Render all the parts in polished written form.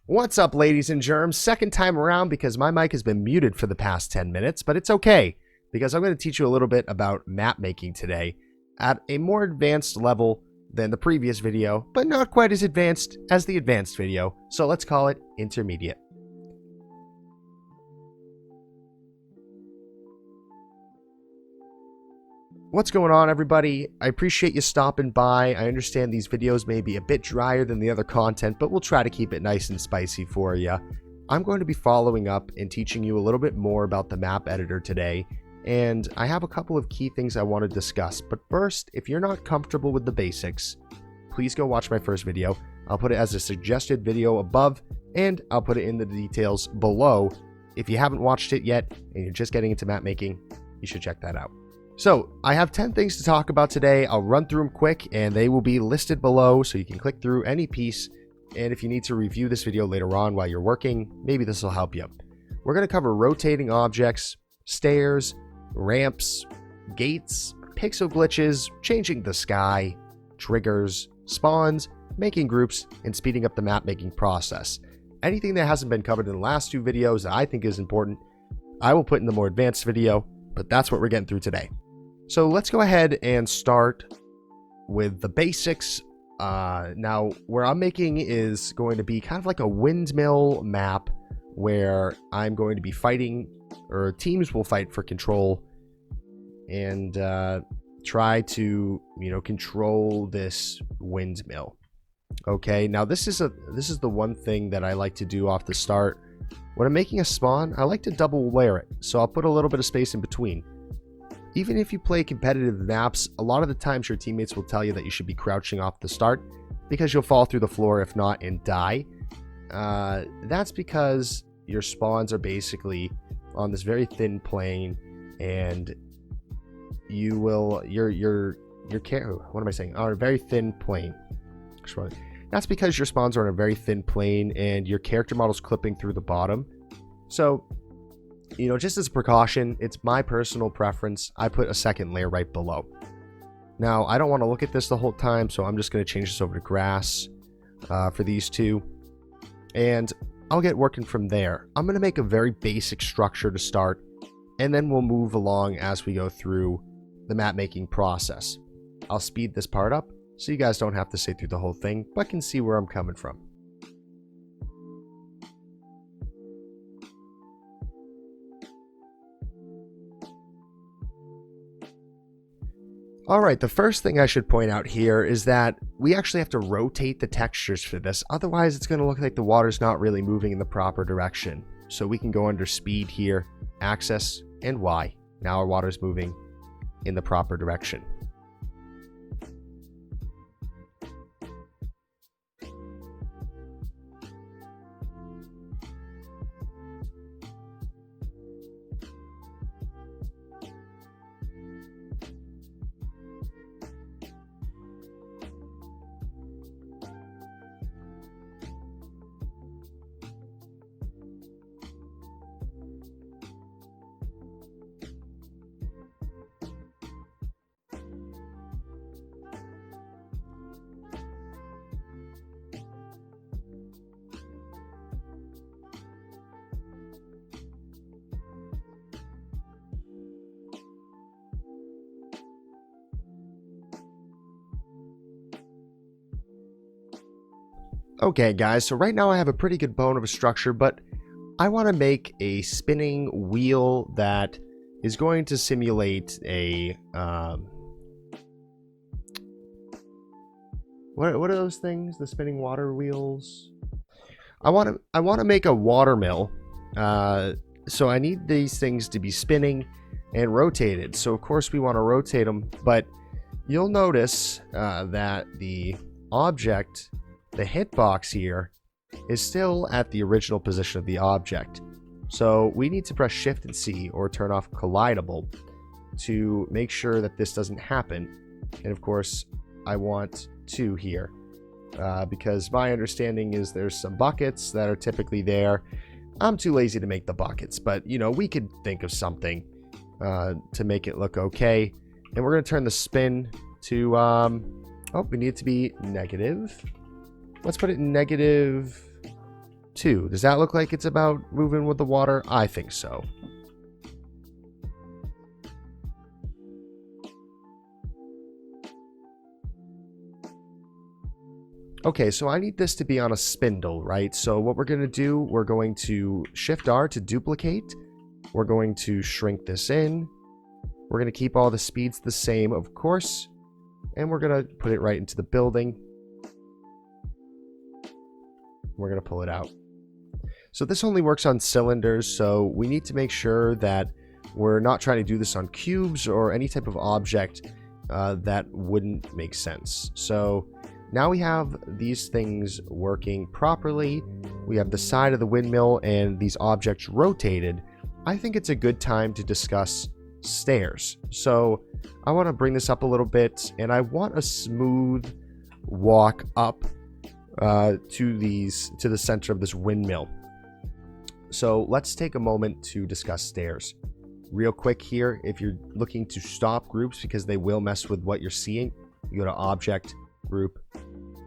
What's up, ladies and germs? Second time around because my mic has been muted for the past 10 minutes, but it's okay because I'm going to teach you a little bit about map making today at a more advanced level than the previous video, but not quite as advanced as the advanced video, so let's call it intermediate. What's going on, everybody? I appreciate you stopping by. I understand these videos may be a bit drier than the other content, but we'll try to keep it nice and spicy for you. I'm going to be following up and teaching you a little bit more about the map editor today, and I have a couple of key things I want to discuss. But first, if you're not comfortable with the basics, please go watch my first video. I'll put it as a suggested video above, and I'll put it in the details below. If you haven't watched it yet and you're just getting into map making, you should check that out. So, I have 10 things to talk about today. I'll run through them quick, and they will be listed below, so you can click through any piece. And if you need to review this video later on while you're working, maybe this will help you. We're going to cover rotating objects, stairs, ramps, gates, pixel glitches, changing the sky, triggers, spawns, making groups, and speeding up the map making process. Anything that hasn't been covered in the last two videos that I think is important, I will put in the more advanced video, but that's what we're getting through today. So let's go ahead and start with the basics. Now, where I'm making is going to be kind of like a windmill map where I'm going to be fighting, or teams will fight for control and try to, control this windmill. Okay, now this is the one thing that I like to do off the start. When I'm making a spawn, I like to double layer it, so I'll put a little bit of space in between. Even if you play competitive maps, a lot of the times your teammates will tell you that you should be crouching off the start because you'll fall through the floor if not and die. That's because your spawns are basically on this very thin plane, and you will what am I saying? On a very thin plane. That's because your spawns are on a very thin plane and your character model's clipping through the bottom. So, just as a precaution, it's my personal preference, I put a second layer right below. Now, I don't want to look at this the whole time, so I'm just going to change this over to grass for these two. And I'll get working from there. I'm going to make a very basic structure to start, and then we'll move along as we go through the map making process. I'll speed this part up so you guys don't have to sit through the whole thing, but can see where I'm coming from. Alright, the first thing I should point out here is that we actually have to rotate the textures for this, otherwise it's going to look like the water's not really moving in the proper direction. So we can go under speed here, axis, and Y. Now our water's moving in the proper direction. Okay guys, so right now I have a pretty good bone of a structure, but I want to make a spinning wheel that is going to simulate a what are those things? The spinning water wheels? I want to make a water mill. So I need these things to be spinning and rotated. So of course we want to rotate them, but you'll notice that the object, the hitbox here, is still at the original position of the object. So we need to press Shift and C or turn off collidable to make sure that this doesn't happen. And of course, I want 2 here because my understanding is there's some buckets that are typically there. I'm too lazy to make the buckets, but we could think of something to make it look okay. And we're going to turn the spin to, we need it to be negative. Let's put it in negative 2. Does that look like it's about moving with the water? I think so. Okay, so I need this to be on a spindle, right? So what we're going to do, we're going to Shift R to duplicate. We're going to shrink this in. We're going to keep all the speeds the same, of course. And we're going to put it right into the building. We're going to pull it out. So this only works on cylinders, so we need to make sure that we're not trying to do this on cubes or any type of object that wouldn't make sense. So now we have these things working properly. We have the side of the windmill and these objects rotated. I think it's a good time to discuss stairs. So I want to bring this up a little bit, and I want a smooth walk up to the center of this windmill. So let's take a moment to discuss stairs. Real quick here, if you're looking to stop groups because they will mess with what you're seeing, you go to Object, Group.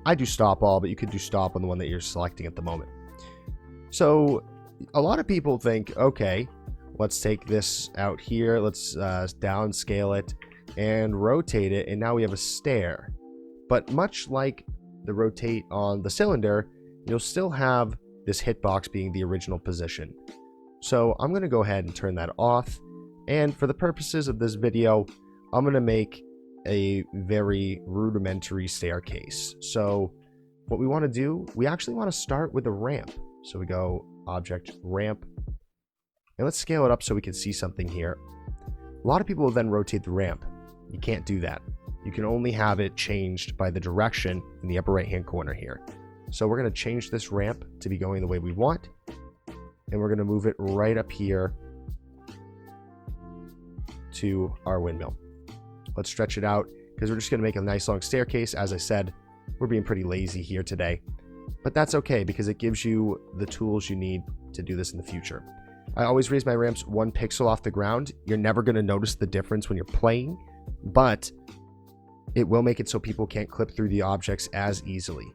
I do Stop All, but you could do Stop on the one that you're selecting at the moment. So a lot of people think, okay, let's take this out here, let's downscale it and rotate it, and now we have a stair. But much like the rotate on the cylinder, you'll still have this hitbox being the original position. So I'm going to go ahead and turn that off, and for the purposes of this video, I'm going to make a very rudimentary staircase. So what we want to do, we actually want to start with a ramp. So we go Object, Ramp, and let's scale it up so we can see something here. A lot of people will then rotate the ramp. You can't do that. You can only have it changed by the direction in the upper right hand corner here. So we're going to change this ramp to be going the way we want, and we're going to move it right up here to our windmill. Let's stretch it out because we're just going to make a nice long staircase. As I said, we're being pretty lazy here today, but that's okay because it gives you the tools you need to do this in the future. I always raise my ramps 1 pixel off the ground. You're never going to notice the difference when you're playing, but it will make it so people can't clip through the objects as easily.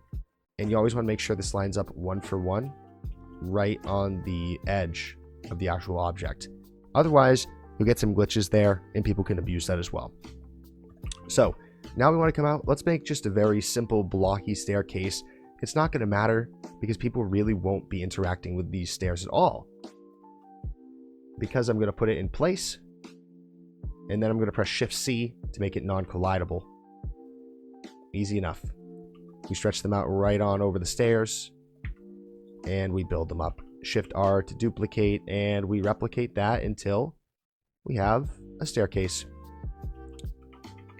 And you always want to make sure this lines up 1 for 1 right on the edge of the actual object. Otherwise, you'll get some glitches there and people can abuse that as well. So now we want to come out. Let's make just a very simple blocky staircase. It's not going to matter because people really won't be interacting with these stairs at all. Because I'm going to put it in place, and then I'm going to press Shift C to make it non-collidable. Easy enough. We stretch them out right on over the stairs, and we build them up. Shift R to duplicate, and we replicate that until we have a staircase.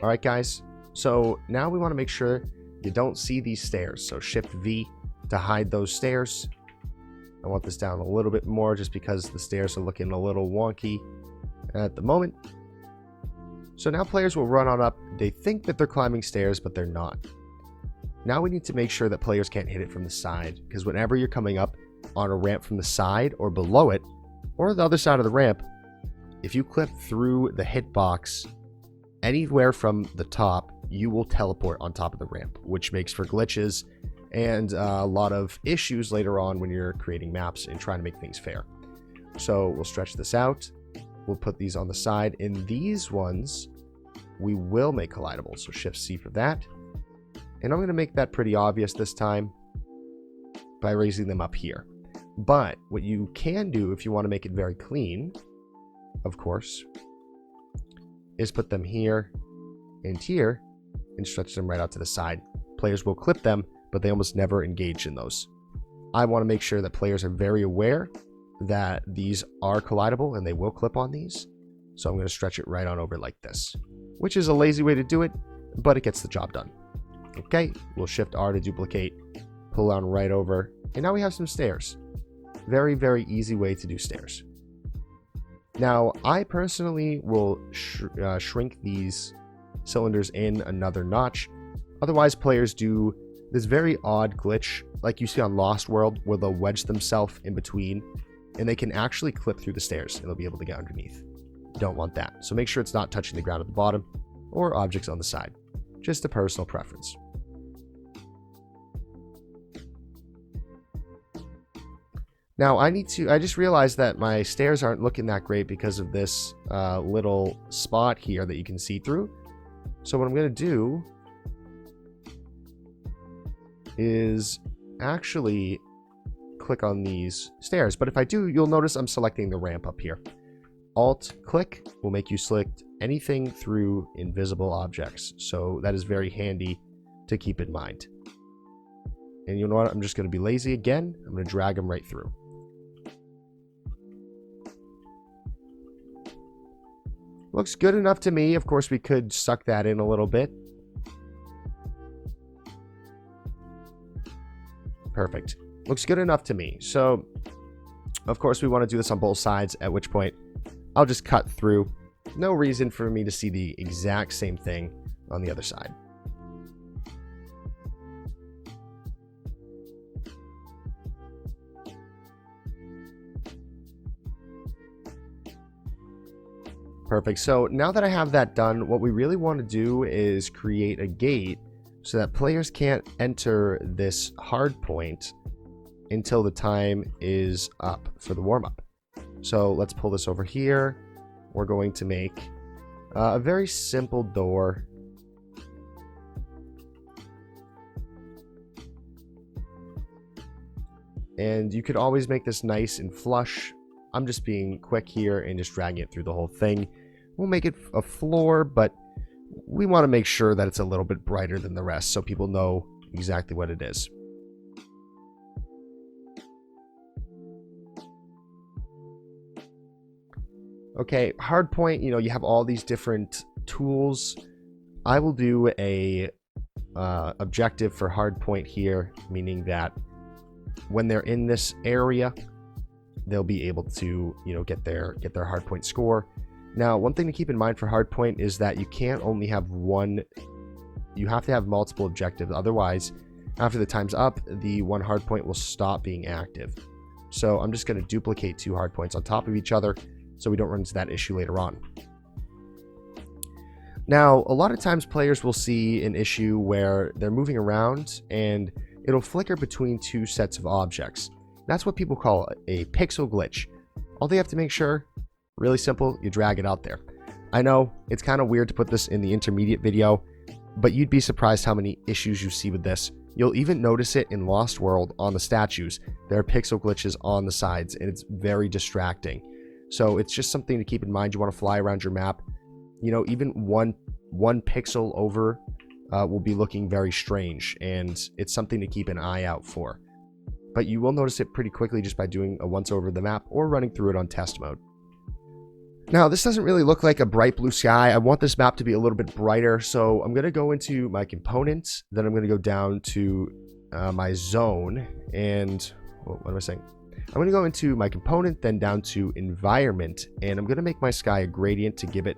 Alright guys, so now we want to make sure you don't see these stairs. So Shift V to hide those stairs. I want this down a little bit more just because the stairs are looking a little wonky at the moment. So now players will run on up. They think that they're climbing stairs, but they're not. Now we need to make sure that players can't hit it from the side, because whenever you're coming up on a ramp from the side or below it, or the other side of the ramp, if you clip through the hitbox anywhere from the top, you will teleport on top of the ramp, which makes for glitches and a lot of issues later on when you're creating maps and trying to make things fair. So we'll stretch this out. We'll put these on the side. And these ones, we will make collidable. So Shift C for that. And I'm going to make that pretty obvious this time by raising them up here. But what you can do if you want to make it very clean, of course, is put them here and here and stretch them right out to the side. Players will clip them, but they almost never engage in those. I want to make sure that players are very aware that these are collidable and they will clip on these. So I'm going to stretch it right on over like this, which is a lazy way to do it, but it gets the job done. Okay, we'll Shift R to duplicate, pull on right over, and now we have some stairs. Very, very easy way to do stairs. Now, I personally will shrink these cylinders in another notch. Otherwise, players do this very odd glitch like you see on Lost World where they'll wedge themselves in between and they can actually clip through the stairs and they'll be able to get underneath. Don't want that. So make sure it's not touching the ground at the bottom or objects on the side. Just a personal preference. Now I just realized that my stairs aren't looking that great because of this little spot here that you can see through. So what I'm going to do is actually click on these stairs. But if I do, you'll notice I'm selecting the ramp up here. Alt-click will make you select anything through invisible objects. So that is very handy to keep in mind. And you know what? I'm just going to be lazy again. I'm going to drag them right through. Looks good enough to me. Of course, we could suck that in a little bit. Perfect. Looks good enough to me. So, of course, we want to do this on both sides, at which point I'll just cut through. No reason for me to see the exact same thing on the other side. Perfect. So now that I have that done, what we really want to do is create a gate so that players can't enter this hard point until the time is up for the warm-up. So let's pull this over here. We're going to make a very simple door. And you could always make this nice and flush. I'm just being quick here and just dragging it through the whole thing. We'll make it a floor, but we want to make sure that it's a little bit brighter than the rest so people know exactly what it is. Okay, hard point, you have all these different tools. I will do a objective for hard point here, meaning that when they're in this area, they'll be able to, get their hard point score. Now, one thing to keep in mind for hard point is that you can't only have one, you have to have multiple objectives. Otherwise, after the time's up, the one hard point will stop being active. So I'm just going to duplicate 2 hard points on top of each other so we don't run into that issue later on. Now, a lot of times players will see an issue where they're moving around and it'll flicker between 2 sets of objects. That's what people call a pixel glitch. All they have to make sure, really simple, you drag it out there. I know it's kind of weird to put this in the intermediate video, but you'd be surprised how many issues you see with this. You'll even notice it in Lost World on the statues. There are pixel glitches on the sides, and it's very distracting. So it's just something to keep in mind. You want to fly around your map. Even one pixel over will be looking very strange, and it's something to keep an eye out for. But you will notice it pretty quickly just by doing a once over the map or running through it on test mode. Now, this doesn't really look like a bright blue sky. I want this map to be a little bit brighter, so I'm going to go into my components, then I'm going to go down to my zone, and what am I saying? I'm going to go into my component, then down to environment, and I'm going to make my sky a gradient to give it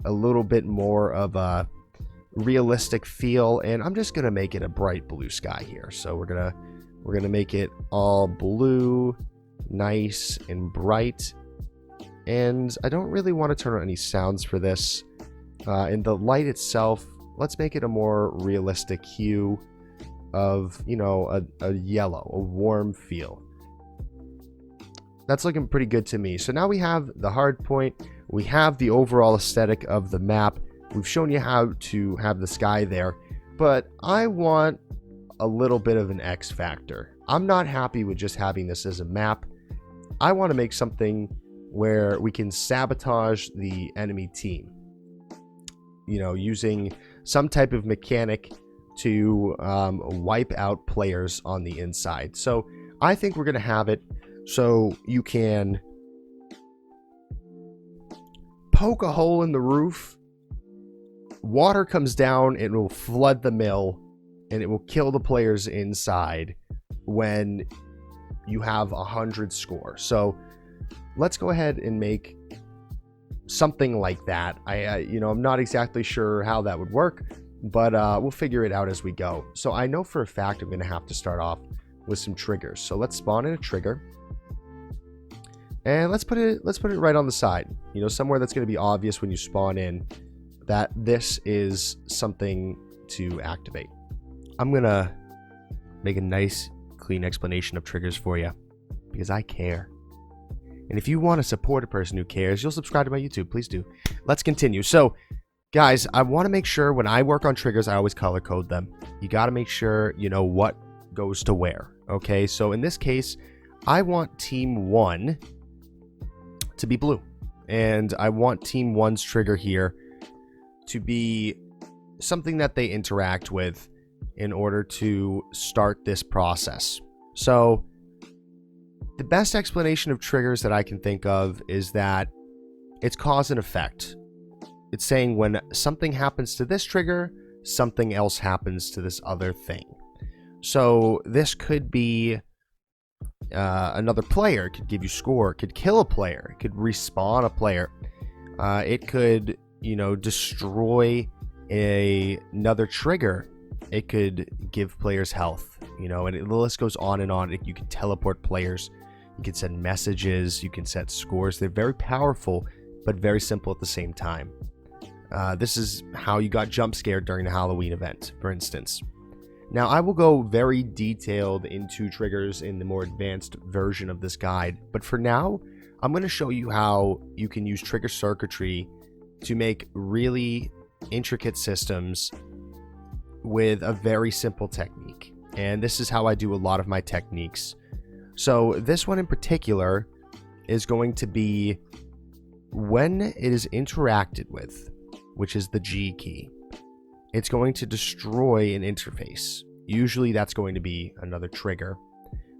a little bit more of a realistic feel, and I'm just going to make it a bright blue sky here. So we're going to make it all blue, nice and bright. And I don't really want to turn on any sounds for this. In the light itself, let's make it a more realistic hue of, a yellow, a warm feel. That's looking pretty good to me. So now we have the hard point. We have the overall aesthetic of the map. We've shown you how to have the sky there. But I want a little bit of an X factor. I'm not happy with just having this as a map. I want to make something where we can sabotage the enemy team, using some type of mechanic to wipe out players on the inside. So I think we're going to have it so you can poke a hole in the roof, water comes down, it will flood the mill, and it will kill the players inside when you have 100 score. So let's go ahead and make something like that. I'm not exactly sure how that would work, but we'll figure it out as we go. So I know for a fact I'm going to have to start off with some triggers. So let's spawn in a trigger, and let's put it right on the side. Somewhere that's going to be obvious when you spawn in that this is something to activate. I'm going to make a nice, clean explanation of triggers for you, because I care. And if you want to support a person who cares, you'll subscribe to my YouTube. Please do. Let's continue. So, guys, I want to make sure when I work on triggers, I always color code them. You got to make sure you know what goes to where. Okay, so in this case, I want Team 1 to be blue. And I want Team 1's trigger here to be something that they interact with in order to start this process. So the best explanation of triggers that I can think of is that it's cause and effect. It's saying when something happens to this trigger, something else happens to this other thing. So this could be another player, could give you score, could kill a player, it could respawn a player, it could, destroy another trigger, it could give players health, and the list goes on and on. You can teleport players, you can send messages, you can set scores. They're very powerful, but very simple at the same time. This is how you got jump scared during the Halloween event, for instance. Now, I will go very detailed into triggers in the more advanced version of this guide, but for now, I'm going to show you how you can use trigger circuitry to make really intricate systems with a very simple technique. And this is how I do a lot of my techniques. So this one in particular is going to be when it is interacted with, which is the G key. It's going to destroy an interface. Usually that's going to be another trigger.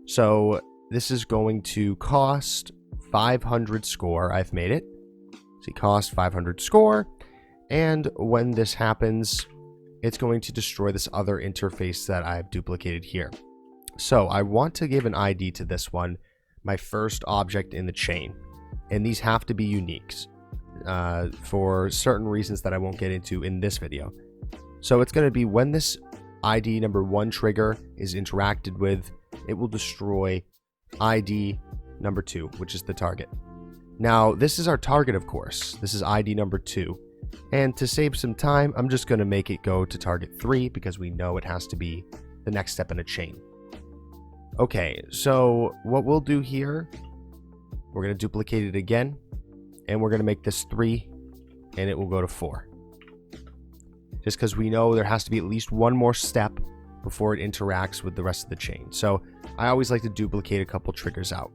So this is going to cost 500 score. I've made it. See, cost 500 score. And when this happens, it's going to destroy this other interface that I've duplicated here. So I want to give an ID to this one, my first object in the chain. And these have to be uniques for certain reasons that I won't get into in this video. So it's going to be when this ID number 1 trigger is interacted with, it will destroy ID number 2, which is the target. Now, this is our target, of course. This is ID number 2. And to save some time, I'm just going to make it go to target 3 because we know it has to be the next step in a chain. Okay, so what we'll do here, we're going to duplicate it again, and we're going to make this 3, and it will go to 4. Just because we know there has to be at least one more step before it interacts with the rest of the chain. So I always like to duplicate a couple triggers out.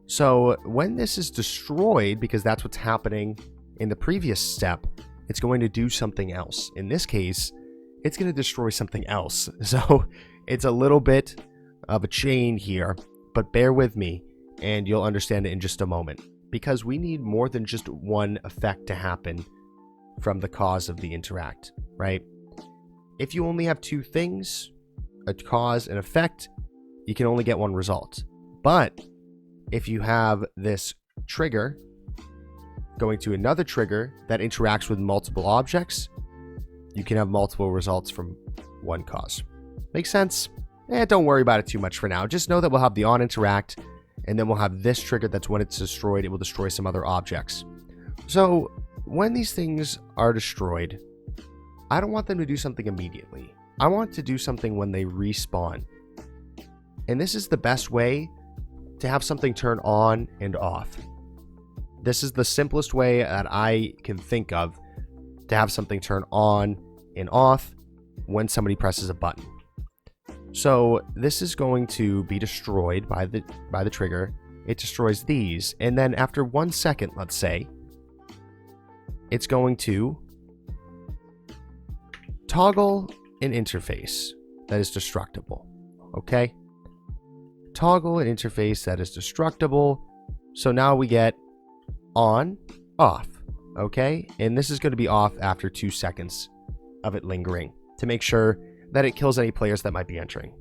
So when this is destroyed, because that's what's happening in the previous step, it's going to do something else. In this case, it's going to destroy something else. So it's a little bit of a chain here, but bear with me and you'll understand it in just a moment. Because we need more than just one effect to happen from the cause of the interact, right? If you only have 2 things, a cause and effect, you can only get one result. But if you have this trigger going to another trigger that interacts with multiple objects, you can have multiple results from one cause. Make sense? Don't worry about it too much for now. Just know that we'll have the on interact, and then we'll have this trigger that's when it's destroyed, it will destroy some other objects. So when these things are destroyed, I don't want them to do something immediately. I want to do something when they respawn. And this is the best way to have something turn on and off. This is the simplest way that I can think of to have something turn on and off when somebody presses a button. So this is going to be destroyed by the trigger. It destroys these, and then after 1 second, let's say, it's going to toggle an interface that is destructible. Okay? Toggle an interface that is destructible. So now we get on, off. Okay? And this is going to be off after 2 seconds of it lingering to make sure that it kills any players that might be entering.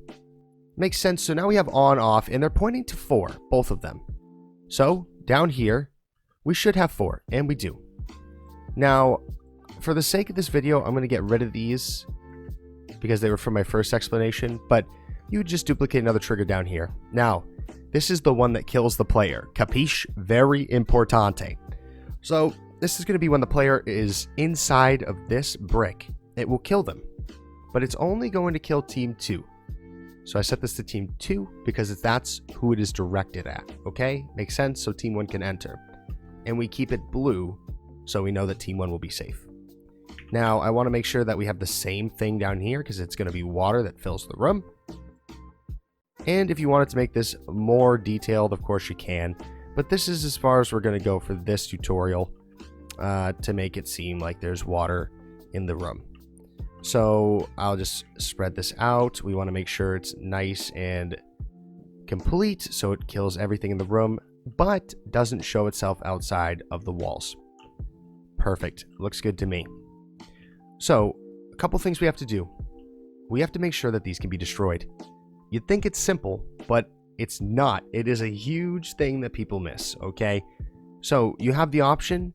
Makes sense. So now we have on, off, and they're pointing to 4, both of them. So down here, we should have 4, and we do. Now, for the sake of this video, I'm going to get rid of these because they were from my first explanation, but you would just duplicate another trigger down here. Now, this is the one that kills the player. Capiche? Very importante. So this is going to be when the player is inside of this brick. It will kill them, but it's only going to kill team 2. So I set this to team 2 because that's who it is directed at. Okay, makes sense. So team 1 can enter, and we keep it blue so we know that team 1 will be safe. Now I want to make sure that we have the same thing down here because it's going to be water that fills the room. And if you wanted to make this more detailed, of course you can. But this is as far as we're going to go for this tutorial to make it seem like there's water in the room. So I'll just spread this out. We want to make sure it's nice and complete so it kills everything in the room, but doesn't show itself outside of the walls. Perfect. Looks good to me. So a couple things we have to do. We have to make sure that these can be destroyed. You'd think it's simple, but it's not. It is a huge thing that people miss, okay? So you have the option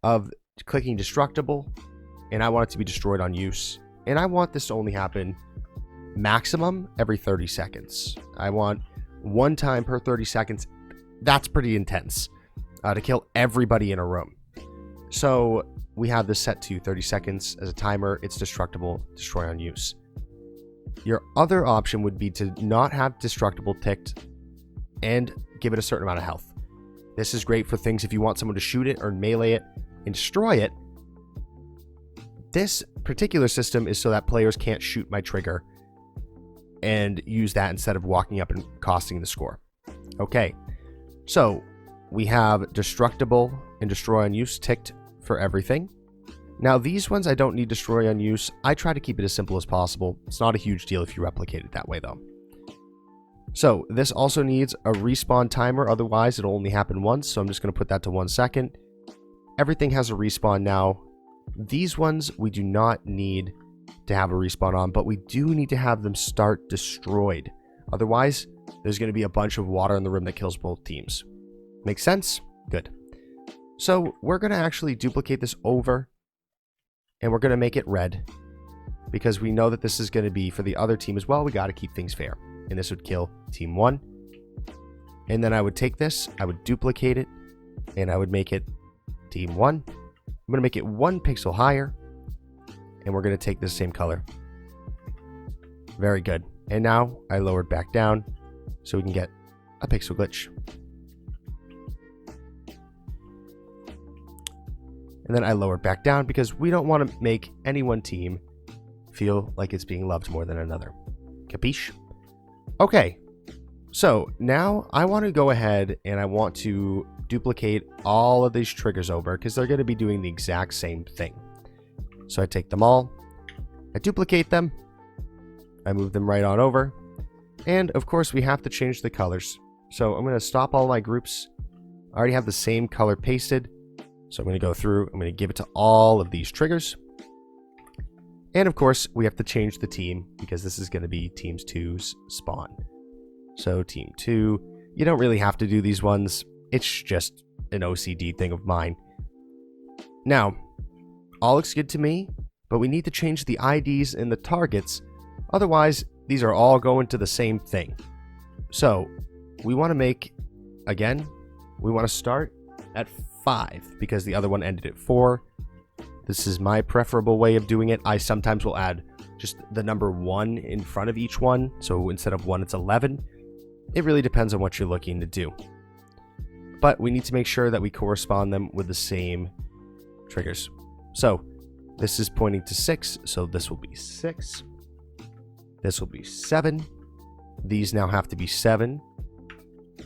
of clicking destructible, and I want it to be destroyed on use. And I want this to only happen maximum every 30 seconds. I want one time per 30 seconds. That's pretty intense to kill everybody in a room. So we have this set to 30 seconds as a timer. It's destructible, destroy on use. Your other option would be to not have destructible ticked and give it a certain amount of health. This is great for things if you want someone to shoot it or melee it and destroy it. This particular system is so that players can't shoot my trigger and use that instead of walking up and costing the score. Okay, so we have destructible and destroy on use ticked for everything. Now these ones I don't need destroy on use. I try to keep it as simple as possible. It's not a huge deal if you replicate it that way though. So this also needs a respawn timer, otherwise it'll only happen once, so I'm just going to put that to 1 second. Everything has a respawn now. These ones we do not need to have a respawn on, but we do need to have them start destroyed. Otherwise, there's going to be a bunch of water in the room that kills both teams. Make sense? Good. So we're going to actually duplicate this over, and we're going to make it red, because we know that this is going to be for the other team as well. We got to keep things fair. And this would kill team 1. And then I would take this, I would duplicate it, and I would make it team 1. I'm going to make it 1 pixel higher, and we're going to take this same color. Very good. And now I lowered back down so we can get a pixel glitch. And then I lowered back down because we don't want to make any one team feel like it's being loved more than another. Capiche? Okay, so now I want to go ahead and I want to duplicate all of these triggers over because they're going to be doing the exact same thing. So I take them all, I duplicate them, I move them right on over, and of course we have to change the colors. So I'm going to stop all my groups. I already have the same color pasted, so I'm going to go through, I'm going to give it to all of these triggers. And of course, we have to change the team because this is going to be Team 2's spawn. So Team 2, you don't really have to do these ones. It's just an OCD thing of mine. Now, all looks good to me, but we need to change the IDs and the targets. Otherwise, these are all going to the same thing. So we want to make, again, we want to start at 5 because the other one ended at 4. This is my preferable way of doing it. I sometimes will add just the number 1 in front of each one. So instead of 1, it's 11. It really depends on what you're looking to do. But we need to make sure that we correspond them with the same triggers. So this is pointing to 6. So this will be 6. This will be 7. These now have to be 7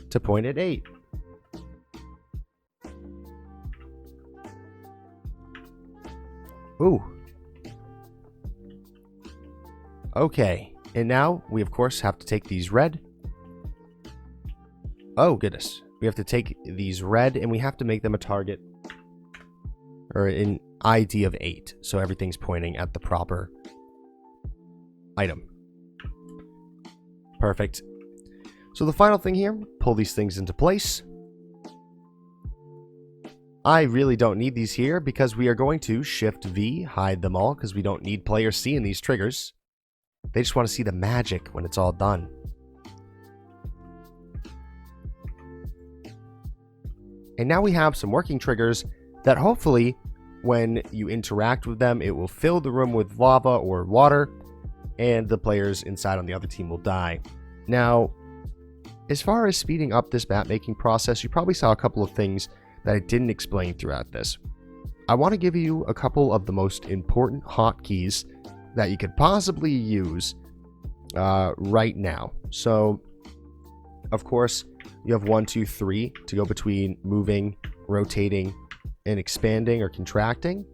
to point at 8. Ooh. Okay, and now we of course have to take these red. Oh goodness. We have to take these red and we have to make them a target or an ID of 8. So everything's pointing at the proper item. Perfect. So the final thing here, pull these things into place. I really don't need these here because we are going to Shift V, hide them all because we don't need players seeing these triggers. They just want to see the magic when it's all done. And now we have some working triggers that hopefully when you interact with them, it will fill the room with lava or water. and the players inside on the other team will die. Now, as far as speeding up this map making process, you probably saw a couple of things that I didn't explain throughout this. I want to give you a couple of the most important hotkeys that you could possibly use right now. So, of course, you have 1, 2, 3 to go between moving, rotating, and expanding or contracting.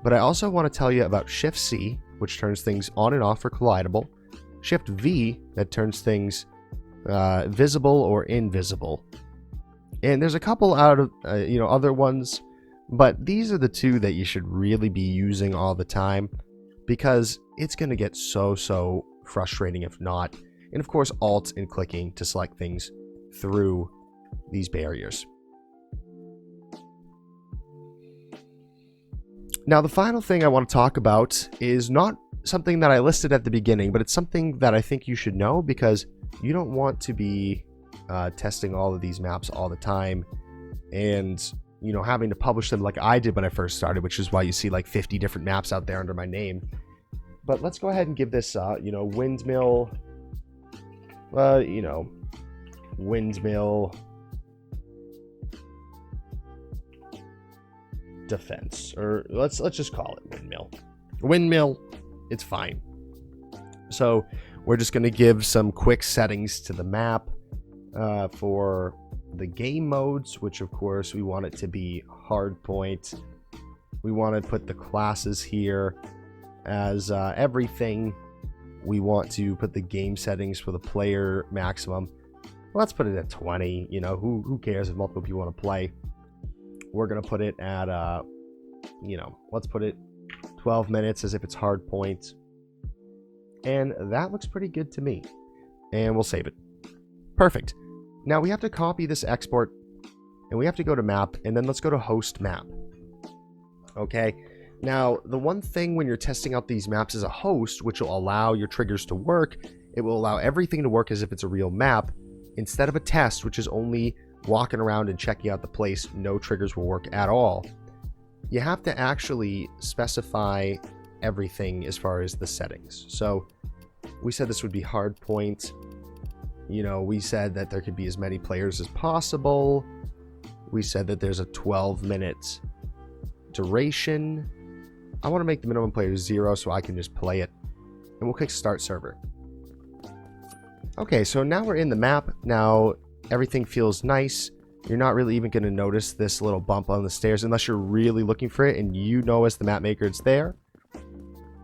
But I also want to tell you about Shift C, which turns things on and off for collidable. Shift V, that turns things visible or invisible. And there's a couple out of other ones, but these are the two that you should really be using all the time, because it's going to get so frustrating if not. And of course, Alt and clicking to select things through these barriers. Now, the final thing I want to talk about is not something that I listed at the beginning, but it's something that I think you should know, because you don't want to be testing all of these maps all the time and having to publish them like I did when I first started, which is why you see like 50 different maps out there under my name. But let's go ahead and give this windmill windmill defense, or let's just call it windmill. It's fine. So we're just going to give some quick settings to the map for the game modes, which of course we want it to be hardpoint. We want to put the classes here as everything. We want to put the game settings for the player maximum. Let's put it at 20. Who cares if multiple people want to play? We're going to put it at let's put it 12 minutes as if it's hardpoint. And that looks pretty good to me. And we'll save it. Perfect. Now we have to copy this export, and we have to go to map, and then let's go to host map. Okay. Now, the one thing when you're testing out these maps as a host, which will allow your triggers to work, it will allow everything to work as if it's a real map, instead of a test, which is only walking around and checking out the place. No triggers will work at all. You have to actually specify everything as far as the settings. So we said this would be hardpoint. We said that there could be as many players as possible. We said that there's a 12-minute duration. I want to make the minimum player 0 so I can just play it. And we'll click Start Server. Okay, so now we're in the map. Now everything feels nice. You're not really even going to notice this little bump on the stairs unless you're really looking for it and as the map maker it's there.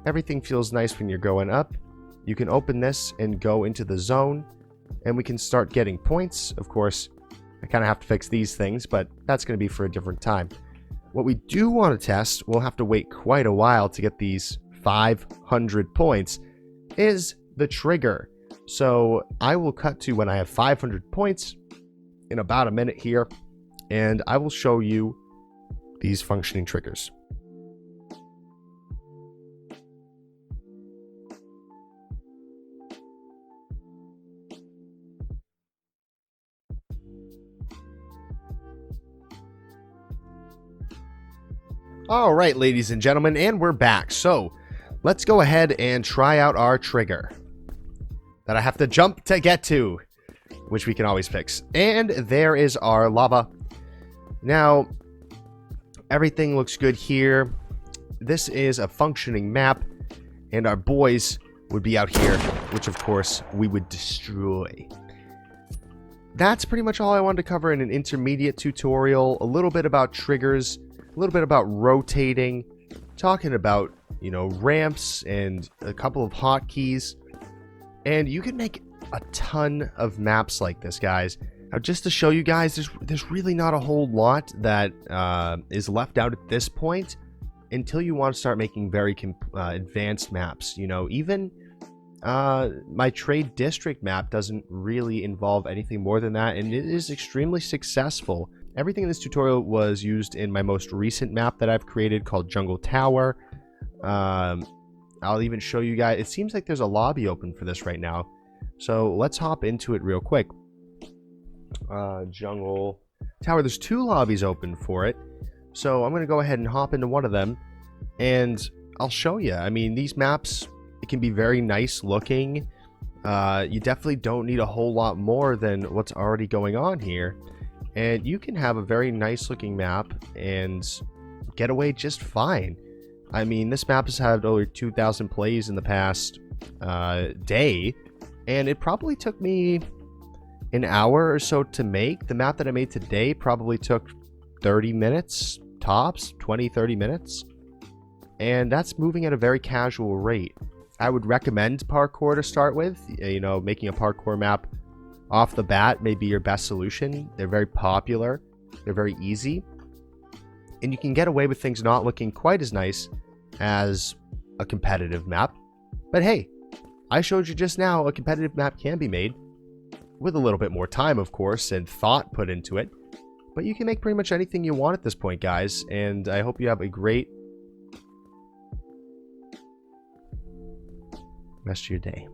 Everything feels nice when you're going up. You can open this and go into the zone, and we can start getting points. Of course, I kind of have to fix these things, but that's going to be for a different time. What we do want to test, we'll have to wait quite a while to get these 500 points, is the trigger. So I will cut to when I have 500 points in about a minute here, and I will show you these functioning triggers. All right, ladies and gentlemen, and we're back. So let's go ahead and try out our trigger that I have to jump to get to, which we can always fix. And there is our lava. Now, everything looks good here. This is a functioning map, and our boys would be out here, which of course we would destroy. That's pretty much all I wanted to cover in an intermediate tutorial. A little bit about triggers, a little bit about rotating, talking about, ramps and a couple of hotkeys. And you can make a ton of maps like this, guys. Now, just to show you guys, there's really not a whole lot that is left out at this point until you want to start making very advanced maps. Even my trade district map doesn't really involve anything more than that, and it is extremely successful. Everything in this tutorial was used in my most recent map that I've created called Jungle Tower. I'll even show you guys. It seems like there's a lobby open for this right now. So let's hop into it real quick. Jungle Tower. There's 2 lobbies open for it. So I'm going to go ahead and hop into one of them. And I'll show you. I mean, these maps It can be very nice looking. You definitely don't need a whole lot more than what's already going on here. And you can have a very nice looking map and get away just fine. I mean, this map has had over 2,000 plays in the past day, and it probably took me an hour or so to make. The map that I made today probably took 30 minutes tops, 20-30 minutes, and that's moving at a very casual rate. I would recommend parkour to start with. You know, making a parkour map off the bat may be your best solution. They're very popular, they're very easy, and you can get away with things not looking quite as nice as a competitive map. But hey, I showed you just now a competitive map can be made with a little bit more time, of course, and thought put into it. But you can make pretty much anything you want at this point, guys, and I hope you have a great rest of your day.